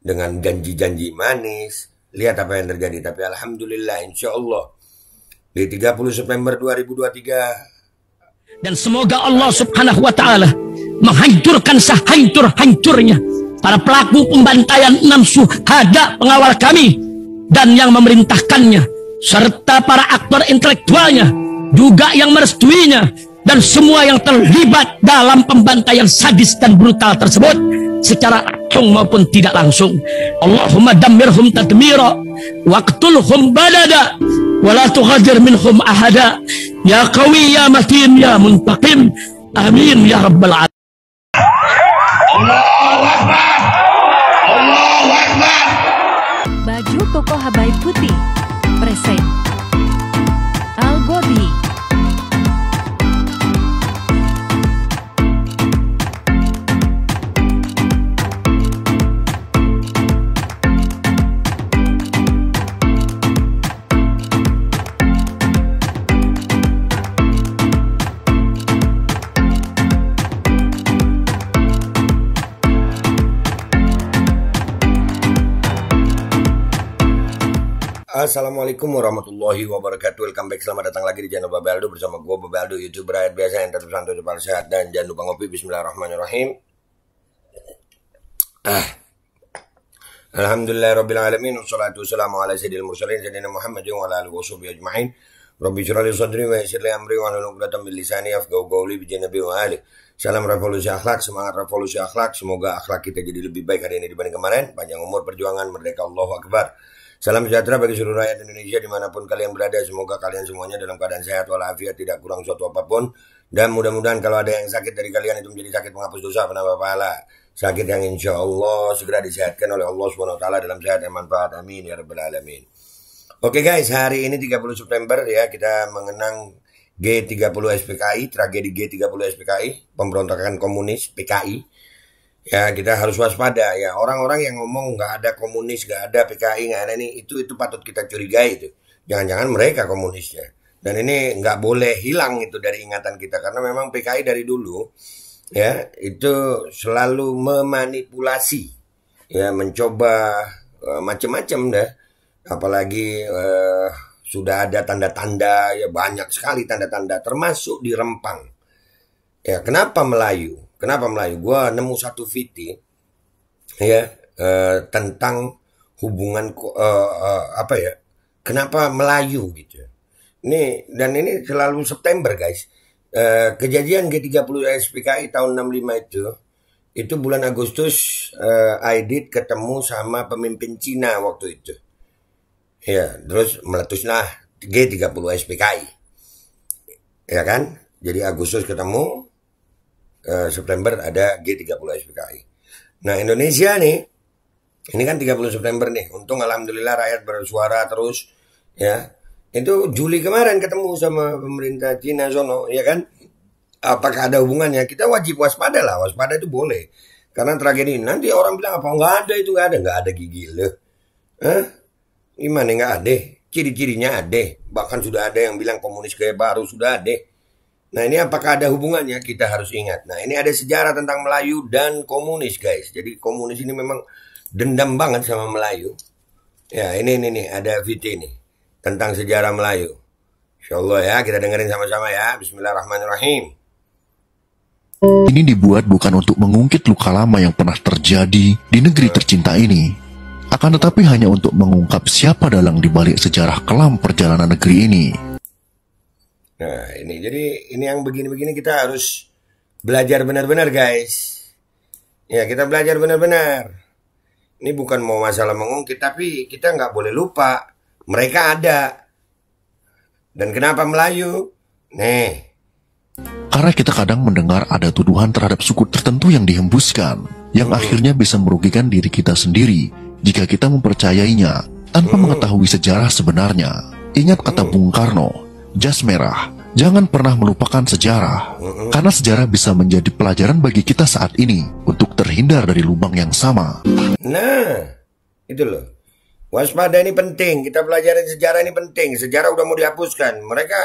dengan janji-janji manis. Lihat apa yang terjadi. Tapi alhamdulillah, insya Allah di 30 September 2023. Dan semoga Allah Subhanahu wa Ta'ala menghancurkan sehancur-hancurnya para pelaku pembantaian 6 syuhada pengawal kami dan yang memerintahkannya, serta para aktor intelektualnya juga yang merestuinya, dan semua yang terlibat dalam pembantaian sadis dan brutal tersebut secara langsung maupun tidak langsung. Allahumma dammirhum tadmira waqtulhum badada wala tughadir minhum ahada ya qawi ya matin ya muntaqim amin ya rabbal alamin. Allahu Akbar, Allahu Akbar. Baju koko Habaib Putih present Al Godi. Assalamualaikum warahmatullahi wabarakatuh. Welcome back, selamat datang lagi di channel Babe Aldo bersama gue Babe Aldo, YouTuber rakyat biasa yang tetap santai, tetap sehat, dan jangan lupa ngopi. Bismillahirrahmanirrahim. Alhamdulillahirabbil alamin, wassalatu wassalamu ala sayyidil mursalin sayyidina Muhammadin wa ala alihi washabihi ajma'in. Rabbi shrah li sadri wa yassir li amri wa hlul 'uqdatam min lisani yafqahu qawli bi janabi wa ali. Salam revolusi akhlak, semangat revolusi akhlak. Semoga akhlak kita jadi lebih baik hari ini dibanding kemarin. Panjang umur, perjuangan, merdeka, Allahu Akbar. Salam sejahtera bagi seluruh rakyat Indonesia dimanapun kalian berada. Semoga kalian semuanya dalam keadaan sehat walafiat, tidak kurang suatu apapun. Dan mudah-mudahan kalau ada yang sakit dari kalian itu menjadi sakit penghapus dosa, penambah pahala. Sakit yang insya Allah segera disehatkan oleh Allah SWT dalam sehat yang manfaat. Amin ya rabbal alamin. Oke guys, hari ini 30 September ya, kita mengenang G30 SPKI, tragedi G30 SPKI, pemberontakan komunis PKI. Ya, kita harus waspada ya. Orang-orang yang ngomong nggak ada komunis, nggak ada PKI, nggak ada ini, itu patut kita curigai itu. Jangan-jangan mereka komunisnya. Dan ini nggak boleh hilang itu dari ingatan kita, karena memang PKI dari dulu ya itu selalu memanipulasi, ya mencoba macam-macam dah. Apalagi sudah ada tanda-tanda, ya banyak sekali tanda-tanda, termasuk di Rempang. Ya, kenapa Melayu? Kenapa Melayu? Gua nemu satu VT ya tentang hubungan apa ya? Kenapa Melayu gitu. Ini dan ini selalu September guys. Kejadian G30 SPKI tahun 65 itu bulan Agustus, Aidit ketemu sama pemimpin Cina waktu itu. Ya, terus meletuslah G30 SPKI. Ya kan? Jadi Agustus ketemu, September ada G30 SPKI. Nah Indonesia nih, ini kan 30 September nih. Untung alhamdulillah rakyat bersuara terus ya. Itu Juli kemarin ketemu sama pemerintah Cina sono, ya kan? Apakah ada hubungannya? Kita wajib waspada lah. Waspada itu boleh. Karena tragedi ini nanti orang bilang apa? Nggak ada itu, nggak ada gigi loh. Gimana nggak ada? Ciri-cirinya ada. Bahkan sudah ada yang bilang komunis kayak baru sudah ada. Nah ini apakah ada hubungannya? Kita harus ingat. Nah ini ada sejarah tentang Melayu dan komunis guys. Jadi komunis ini memang dendam banget sama Melayu. Ya ini ada VT ini tentang sejarah Melayu. Insya Allah ya, kita dengerin sama-sama ya. Bismillahirrahmanirrahim. Ini dibuat bukan untuk mengungkit luka lama yang pernah terjadi di negeri tercinta ini. Akan tetapi hanya untuk mengungkap siapa dalang dibalik sejarah kelam perjalanan negeri ini. Nah ini jadi ini yang begini-begini kita harus belajar benar-benar guys. Ya kita belajar benar-benar. Ini bukan mau masalah mengungkit, tapi kita nggak boleh lupa mereka ada. Dan kenapa Melayu? Nih. Karena kita kadang mendengar ada tuduhan terhadap suku tertentu yang dihembuskan, yang akhirnya bisa merugikan diri kita sendiri jika kita mempercayainya tanpa mengetahui sejarah sebenarnya. Ingat kata Bung Karno, jas merah, jangan pernah melupakan sejarah, karena sejarah bisa menjadi pelajaran bagi kita saat ini untuk terhindar dari lubang yang sama. Nah, itu loh. Waspada ini penting, kita pelajarin sejarah ini penting. Sejarah udah mau dihapuskan. Mereka,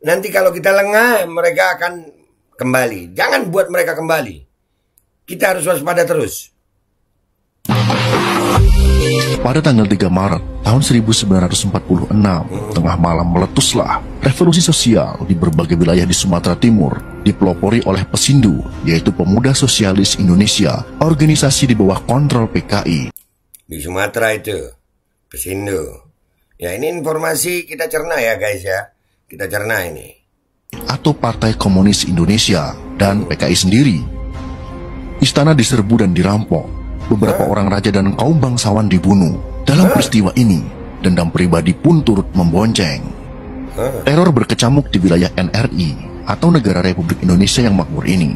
nanti kalau kita lengah, mereka akan kembali. Jangan buat mereka kembali. Kita harus waspada terus. Pada tanggal 3 Maret tahun 1946, tengah malam meletuslah revolusi sosial di berbagai wilayah di Sumatera Timur, dipelopori oleh Pesindu, yaitu Pemuda Sosialis Indonesia, organisasi di bawah kontrol PKI. Di Sumatera itu, Pesindu. Ya, ini informasi kita cerna ya guys ya. Kita cerna ini. Atau Partai Komunis Indonesia dan PKI sendiri. Istana diserbu dan dirampok. Beberapa orang raja dan kaum bangsawan dibunuh. Dalam peristiwa ini, dendam pribadi pun turut membonceng. Teror berkecamuk di wilayah NRI atau Negara Republik Indonesia yang makmur ini.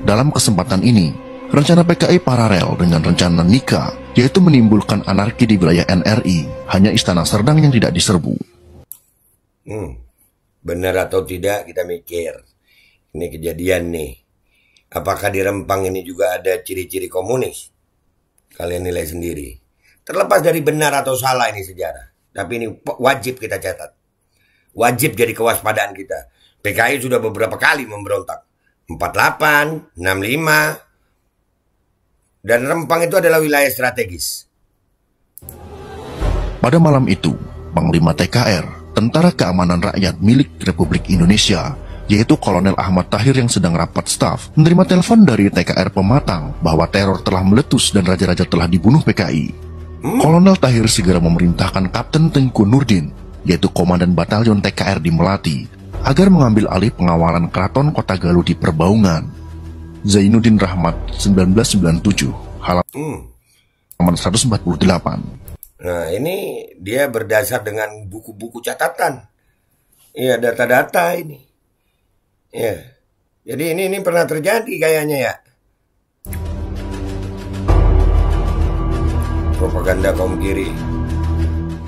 Dalam kesempatan ini, rencana PKI paralel dengan rencana Nika, yaitu menimbulkan anarki di wilayah NRI. Hanya Istana Serdang yang tidak diserbu. Benar atau tidak kita mikir. Ini kejadian nih. Apakah di Rempang ini juga ada ciri-ciri komunis? Kalian nilai sendiri. Terlepas dari benar atau salah ini sejarah. Tapi ini wajib kita catat. Wajib jadi kewaspadaan kita. PKI sudah beberapa kali memberontak. 48, 65. Dan Rempang itu adalah wilayah strategis. Pada malam itu, Panglima TKR, Tentara Keamanan Rakyat milik Republik Indonesia, yaitu Kolonel Ahmad Tahir yang sedang rapat staf, menerima telepon dari TKR Pematang bahwa teror telah meletus dan raja-raja telah dibunuh PKI. Kolonel Tahir segera memerintahkan Kapten Tengku Nurdin, yaitu Komandan Batalion TKR di Melati, agar mengambil alih pengawalan Keraton Kota Galuh di Perbaungan. Zainuddin Rahmat, 1997, halaman 148. Nah, ini dia berdasar dengan buku-buku catatan. Iya, data-data ini. Ya, jadi ini pernah terjadi kayaknya ya. Propaganda kaum kiri.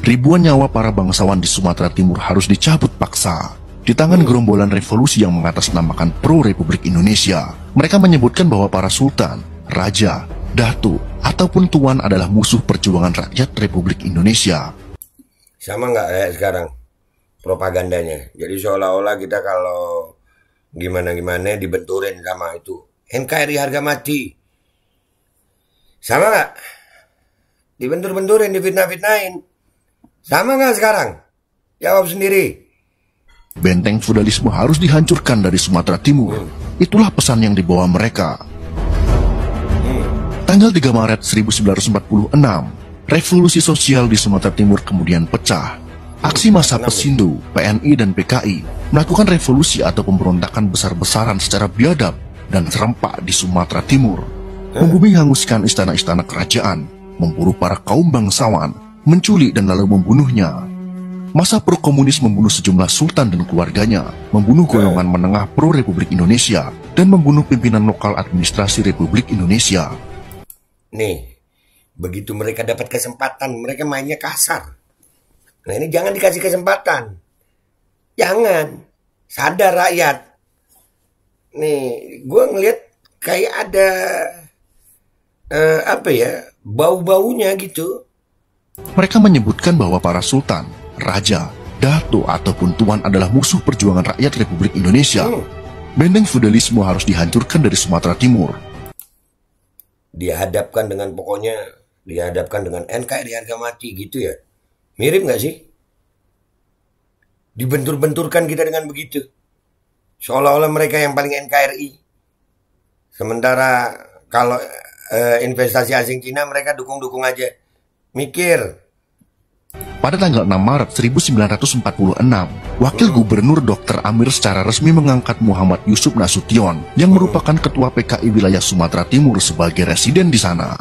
Ribuan nyawa para bangsawan di Sumatera Timur harus dicabut paksa di tangan gerombolan revolusi yang mengatasnamakan pro-Republik Indonesia. Mereka menyebutkan bahwa para sultan, raja, datu, ataupun tuan adalah musuh perjuangan rakyat Republik Indonesia. Sama nggak kayak sekarang propagandanya? Jadi seolah-olah kita kalau gimana-gimana dibenturin sama itu NKRI harga mati. Sama nggak? Dibentur-benturin, difitnah-fitnahin. Sama nggak sekarang? Jawab sendiri. Benteng feudalisme harus dihancurkan dari Sumatera Timur. Itulah pesan yang dibawa mereka. Tanggal 3 Maret 1946, revolusi sosial di Sumatera Timur kemudian pecah. Aksi massa Pesindu, PNI, dan PKI melakukan revolusi atau pemberontakan besar-besaran secara biadab dan serempak di Sumatera Timur. Membumi hanguskan istana-istana kerajaan, memburu para kaum bangsawan, menculik dan lalu membunuhnya. Masa pro-komunis membunuh sejumlah sultan dan keluarganya, membunuh golongan menengah pro-Republik Indonesia, dan membunuh pimpinan lokal administrasi Republik Indonesia. Nih, begitu mereka dapat kesempatan, mereka mainnya kasar. Nah, ini jangan dikasih kesempatan. Jangan. Sadar rakyat. Nih, gue ngeliat kayak ada bau-baunya gitu. Mereka menyebutkan bahwa para sultan, raja, datu, ataupun tuan adalah musuh perjuangan rakyat Republik Indonesia. Benteng feudalisme harus dihancurkan dari Sumatera Timur. Dihadapkan dengan NKRI harga mati gitu ya. Mirip nggak sih? Dibentur-benturkan kita dengan begitu. Seolah-olah mereka yang paling NKRI. Sementara kalau investasi asing Cina mereka dukung-dukung aja. Mikir. Pada tanggal 6 Maret 1946, Wakil Gubernur Dr. Amir secara resmi mengangkat Muhammad Yusuf Nasution yang merupakan Ketua PKI wilayah Sumatera Timur sebagai residen di sana.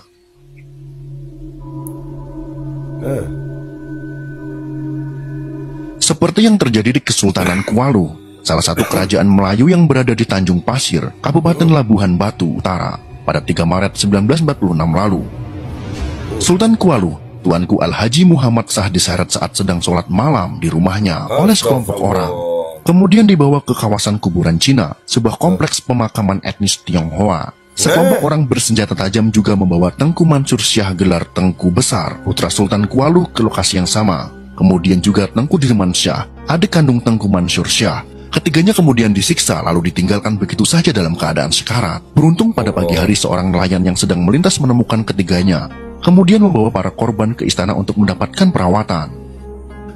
Seperti yang terjadi di Kesultanan Kuala, salah satu kerajaan Melayu yang berada di Tanjung Pasir, Kabupaten Labuhan Batu Utara, pada 3 Maret 1946 lalu. Sultan Kuala, Tuanku Al-Haji Muhammad Sah, diseret saat sedang sholat malam di rumahnya oleh sekelompok orang. Kemudian dibawa ke kawasan kuburan Cina, sebuah kompleks pemakaman etnis Tionghoa. Sekelompok orang bersenjata tajam juga membawa Tengku Mansur Syah gelar Tengku Besar, putra Sultan Kuala, ke lokasi yang sama. Kemudian juga Tengku Dirman Syah, adik kandung Tengku Mansur Syah. Ketiganya kemudian disiksa lalu ditinggalkan begitu saja dalam keadaan sekarat. Beruntung pada pagi hari seorang nelayan yang sedang melintas menemukan ketiganya. kemudian membawa para korban ke istana untuk mendapatkan perawatan.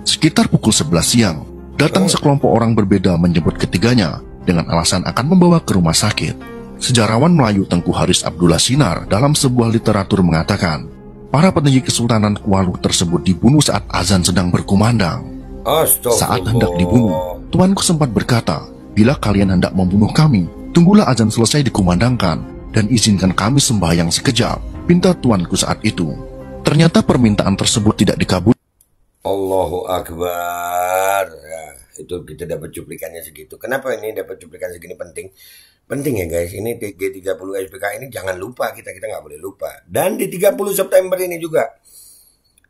Sekitar pukul 11 siang, datang sekelompok orang berbeda menjemput ketiganya dengan alasan akan membawa ke rumah sakit. Sejarawan Melayu Tengku Haris Abdullah Sinar dalam sebuah literatur mengatakan, para petinggi Kesultanan Kuala tersebut dibunuh saat azan sedang berkumandang. Saat hendak dibunuh, tuanku sempat berkata, bila kalian hendak membunuh kami, tunggulah azan selesai dikumandangkan dan izinkan kami sembahyang sekejap, pinta tuanku saat itu. Ternyata permintaan tersebut tidak dikabulkan. Allahu Akbar. Ya, itu kita dapat cuplikannya segitu. Kenapa ini dapat cuplikan segini penting? Penting ya guys, ini G30 SPK ini jangan lupa, kita nggak boleh lupa. Dan di 30 September ini juga,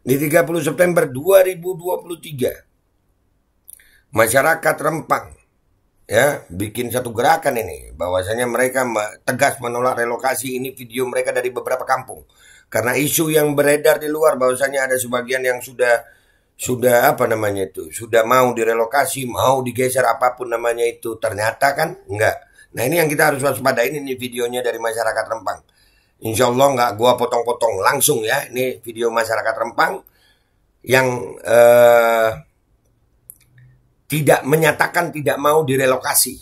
di 30 September 2023, masyarakat Rempang ya bikin satu gerakan ini, bahwasanya mereka tegas menolak relokasi. Ini video mereka dari beberapa kampung, karena isu yang beredar di luar bahwasanya ada sebagian yang sudah apa namanya itu, sudah mau direlokasi, mau digeser apapun namanya itu, ternyata kan enggak. Nah ini yang kita harus waspadain. Ini videonya dari masyarakat Rempang. Insya Allah nggak gua potong-potong langsung ya. Ini video masyarakat Rempang yang tidak menyatakan tidak mau direlokasi.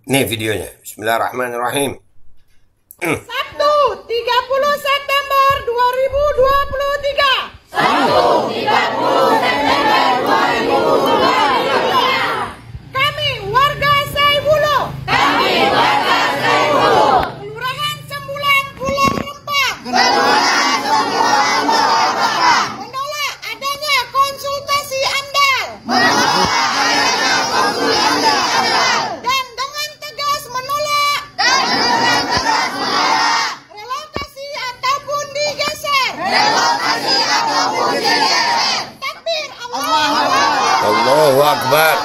Nih videonya. Bismillahirrahmanirrahim. Sabtu 30 September 2023. Sabtu 30 September 2023. Kami warga Saibulo. Kelurahan Sembulang Pulau Rempang. Menolak adanya konsultasi AMDAL. Dan dengan tegas menolak relokasi ataupun digeser. Takbir, Allahu Akbar.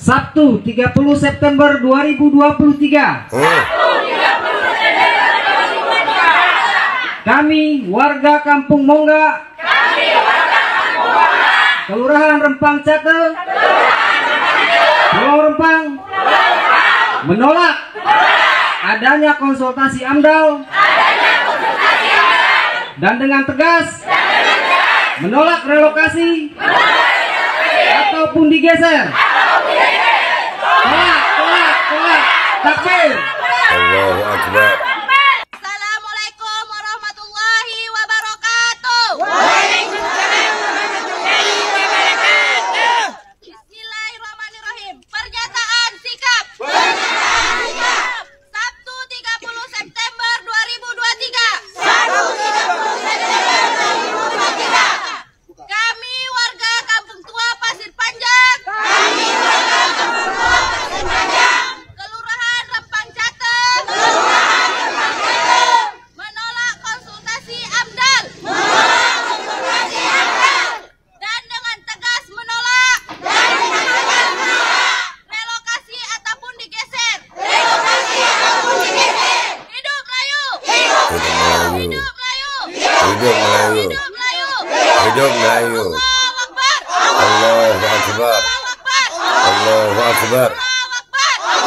Sabtu 30 September 2023. Kami warga Kampung Mongga, Kelurahan Rempang Cate, Pulau Rempang, menolak adanya konsultasi AMDAL dan dengan tegas menolak relokasi ataupun digeser. Tolak. Takbir. Allahu Akbar. Assalamualaikum warahmatullahi wabarakatuh. Bismillahirrahmanirrahim. Pernyataan sikap. Sabtu 30 September 2023. Kami warga Kampung Tua Pasir Panjang. Kelurahan Rempang Cate. Menolak konsultasi AMDAL. Dan dengan tegas menolak relokasi ataupun digeser. Hidup Melayu. Hidup Melayu. Hidup Melayu. Hidup Melayu. Hidup Melayu. Allahu Akbar. Allahu Akbar.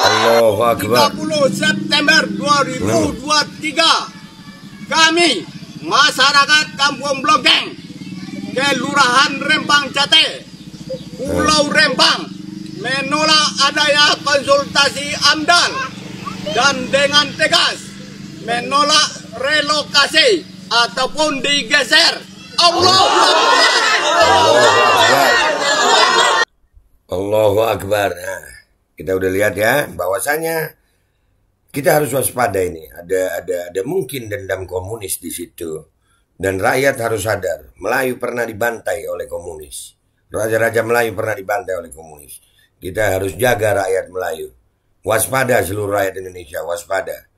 Allahu Akbar. 30 September 2023, kami masyarakat Kampung Blokeng, Kelurahan Rempang Cate, Pulau Rempang, menolak adanya konsultasi AMDAL dan dengan tegas menolak relokasi ataupun digeser. Allahu Akbar. Allahu Akbar. Nah, kita udah lihat ya bahwasanya kita harus waspada ini. Ada mungkin dendam komunis di situ. Dan rakyat harus sadar, Melayu pernah dibantai oleh komunis. Raja-raja Melayu pernah dibantai oleh komunis. Kita harus jaga rakyat Melayu. Waspada seluruh rakyat Indonesia, waspada.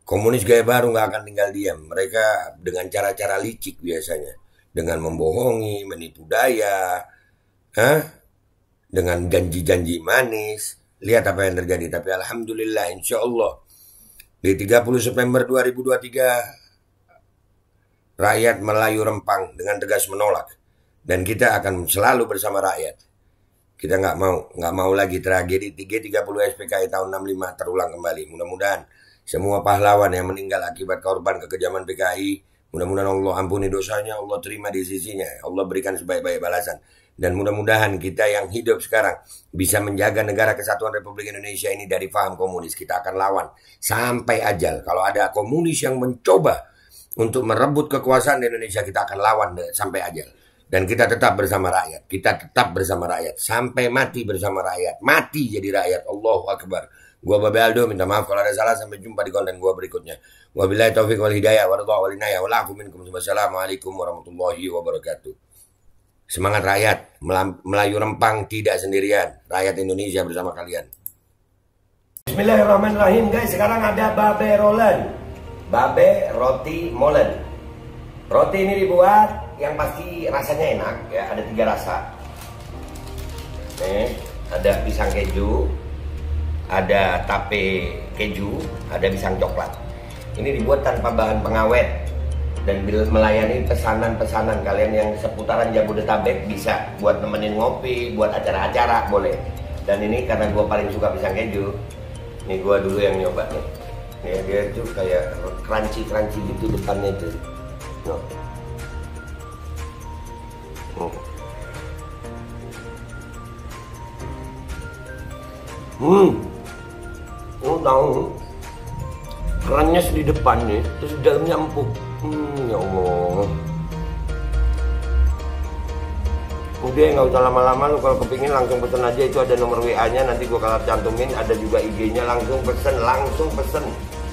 Komunis gaya baru nggak akan tinggal diam. Mereka dengan cara-cara licik biasanya. Dengan membohongi, menipu daya. Dengan janji-janji manis. Lihat apa yang terjadi. Tapi alhamdulillah, insya Allah di 30 September 2023 rakyat Melayu Rempang dengan tegas menolak. Dan kita akan selalu bersama rakyat. Kita nggak mau lagi tragedi G30 SPKI tahun 65 terulang kembali. Mudah-mudahan semua pahlawan yang meninggal akibat korban kekejaman PKI. Mudah-mudahan Allah ampuni dosanya, Allah terima di sisinya, Allah berikan sebaik-baik balasan. Dan mudah-mudahan kita yang hidup sekarang bisa menjaga negara kesatuan Republik Indonesia ini dari paham komunis. Kita akan lawan sampai ajal. Kalau ada komunis yang mencoba untuk merebut kekuasaan di Indonesia, kita akan lawan sampai ajal. Dan kita tetap bersama rakyat. Kita tetap bersama rakyat. Sampai mati bersama rakyat. Mati jadi rakyat. Allahu Akbar. Gua Babe Aldo, minta maaf kalau ada salah. Sampai jumpa di konten gua berikutnya. Wabillahi taufiq wal hidayah. Waridha wal inayah. Walakum minkum. Wassalamualaikum warahmatullahi wabarakatuh. Semangat rakyat, Melayu rempang tidak sendirian. Rakyat Indonesia bersama kalian. Bismillahirrahmanirrahim guys. Sekarang ada Babe Rolen, Babe Roti Molen. Roti ini dibuat yang pasti rasanya enak ya. Ada 3 rasa. Nih, ada pisang keju, ada tape keju, ada pisang coklat. Ini dibuat tanpa bahan pengawet dan melayani pesanan-pesanan kalian yang seputaran Jabodetabek. Bisa buat nemenin ngopi, buat acara-acara boleh. Dan ini karena gue paling suka pisang keju, nih gue dulu yang nyoba nih. Nih dia tuh kayak crunchy gitu depannya itu. Tahu kerannya di depan nih, terus di dalamnya empuk. Ya Allah. Udah nggak usah lama-lama, lu kalau kepingin langsung pesen aja, itu ada nomor WA-nya, nanti gua kalau cantumin, ada juga IG-nya, langsung pesen,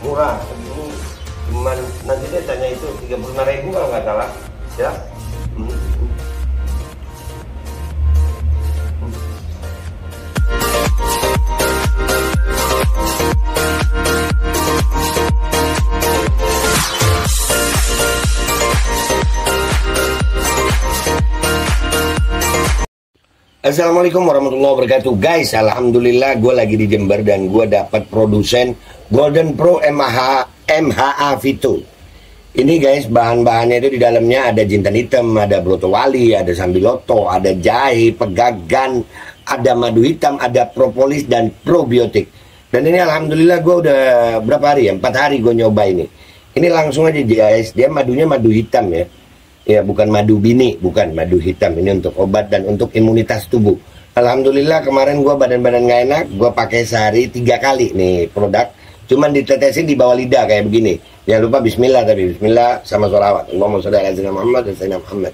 murah segini. Cuman nanti dia tanya itu 35.000 kalau nggak salah, ya. Assalamualaikum warahmatullahi wabarakatuh. Guys, alhamdulillah gue lagi di Jember dan gue dapat produsen Golden Pro MHA Vito. Ini guys, bahan-bahannya itu di dalamnya ada jintan hitam, ada broto wali, ada sambiloto, ada jahe, pegagan, ada madu hitam, ada propolis dan probiotik. Dan ini alhamdulillah gue udah berapa hari ya? 4 hari gue nyoba ini. Ini langsung aja guys, dia madunya madu hitam ya. Ya bukan madu bini, bukan madu hitam. Ini untuk obat dan untuk imunitas tubuh. Alhamdulillah kemarin gue badan-badan gak enak, gue pakai sehari 3 kali nih produk. Cuman ditetesin di bawah lidah kayak begini. Jangan lupa bismillah, tapi bismillah sama sholawat. Allahumma sholli ala sayyidina Muhammad dan sayyidina Muhammad.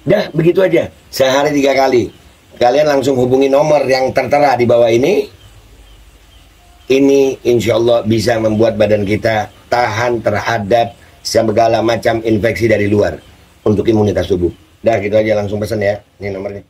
Dah begitu aja, sehari 3 kali. Kalian langsung hubungi nomor yang tertera di bawah ini. Ini insya Allah bisa membuat badan kita tahan terhadap segala macam infeksi dari luar untuk imunitas tubuh. Dah gitu aja, langsung pesan ya. Ini nomornya.